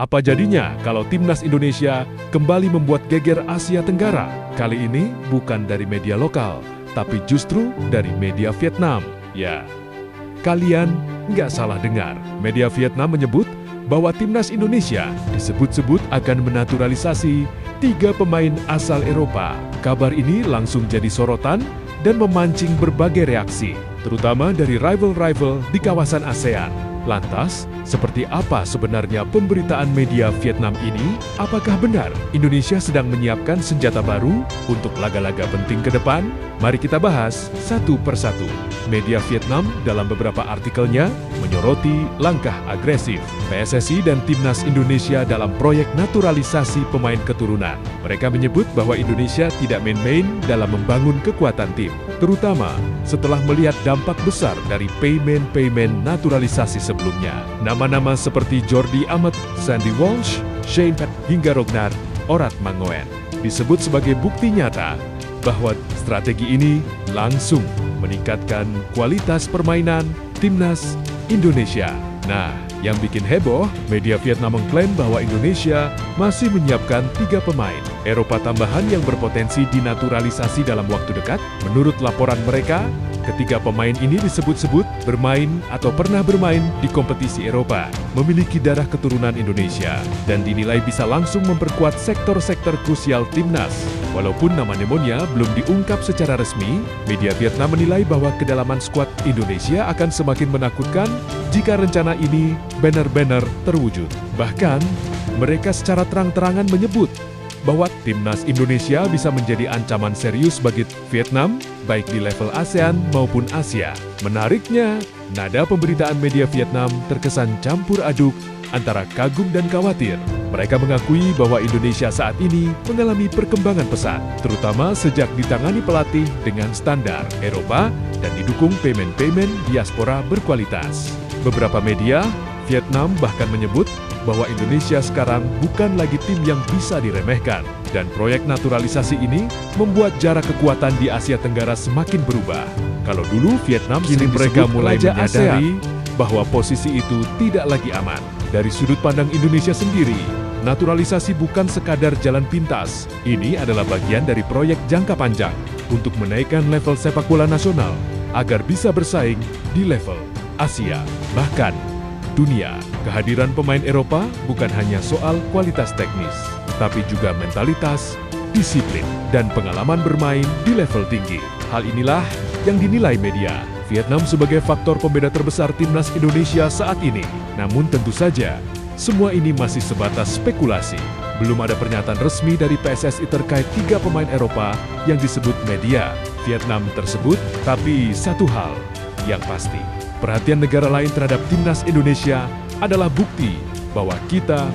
Apa jadinya kalau timnas Indonesia kembali membuat geger Asia Tenggara? Kali ini bukan dari media lokal, tapi justru dari media Vietnam. Ya, kalian nggak salah dengar. Media Vietnam menyebut bahwa timnas Indonesia disebut-sebut akan menaturalisasi 3 pemain asal Eropa. Kabar ini langsung jadi sorotan dan memancing berbagai reaksi, terutama dari rival-rival di kawasan ASEAN. Lantas, seperti apa sebenarnya pemberitaan media Vietnam ini? Apakah benar Indonesia sedang menyiapkan senjata baru untuk laga-laga penting ke depan? Mari kita bahas satu persatu. Media Vietnam dalam beberapa artikelnya menyoroti langkah agresif PSSI dan Timnas Indonesia dalam proyek naturalisasi pemain keturunan. Mereka menyebut bahwa Indonesia tidak main-main dalam membangun kekuatan tim, terutama setelah melihat dampak besar dari payment naturalisasi sebelumnya. Nama-nama seperti Jordi Amat, Sandy Walsh, Shane Pat, hingga Rognar Orat Mangoen disebut sebagai bukti nyata bahwa strategi ini langsung meningkatkan kualitas permainan timnas Indonesia. Nah, yang bikin heboh, media Vietnam mengklaim bahwa Indonesia masih menyiapkan 3 pemain Eropa tambahan yang berpotensi dinaturalisasi dalam waktu dekat. Menurut laporan mereka, ketiga pemain ini disebut-sebut bermain atau pernah bermain di kompetisi Eropa, memiliki darah keturunan Indonesia, dan dinilai bisa langsung memperkuat sektor-sektor krusial timnas. Walaupun nama pneumonia belum diungkap secara resmi, media Vietnam menilai bahwa kedalaman skuad Indonesia akan semakin menakutkan jika rencana ini benar-benar terwujud. Bahkan, mereka secara terang-terangan menyebut bahwa timnas Indonesia bisa menjadi ancaman serius bagi Vietnam, baik di level ASEAN maupun Asia. Menariknya, nada pemberitaan media Vietnam terkesan campur aduk antara kagum dan khawatir. Mereka mengakui bahwa Indonesia saat ini mengalami perkembangan pesat, terutama sejak ditangani pelatih dengan standar Eropa dan didukung pemain-pemain diaspora berkualitas. Beberapa media Vietnam bahkan menyebut bahwa Indonesia sekarang bukan lagi tim yang bisa diremehkan, dan proyek naturalisasi ini membuat jarak kekuatan di Asia Tenggara semakin berubah. Kalau dulu Vietnam kini mereka mulai menyadari bahwa posisi itu tidak lagi aman. Dari sudut pandang Indonesia sendiri, naturalisasi bukan sekadar jalan pintas. Ini adalah bagian dari proyek jangka panjang untuk menaikkan level sepak bola nasional agar bisa bersaing di level Asia, bahkan dunia. Kehadiran pemain Eropa bukan hanya soal kualitas teknis, tapi juga mentalitas, disiplin, dan pengalaman bermain di level tinggi. Hal inilah yang dinilai media Vietnam sebagai faktor pembeda terbesar timnas Indonesia saat ini. Namun tentu saja, semua ini masih sebatas spekulasi. Belum ada pernyataan resmi dari PSSI terkait 3 pemain Eropa yang disebut media Vietnam tersebut. Tapi satu hal yang pasti, perhatian negara lain terhadap timnas Indonesia adalah bukti bahwa kita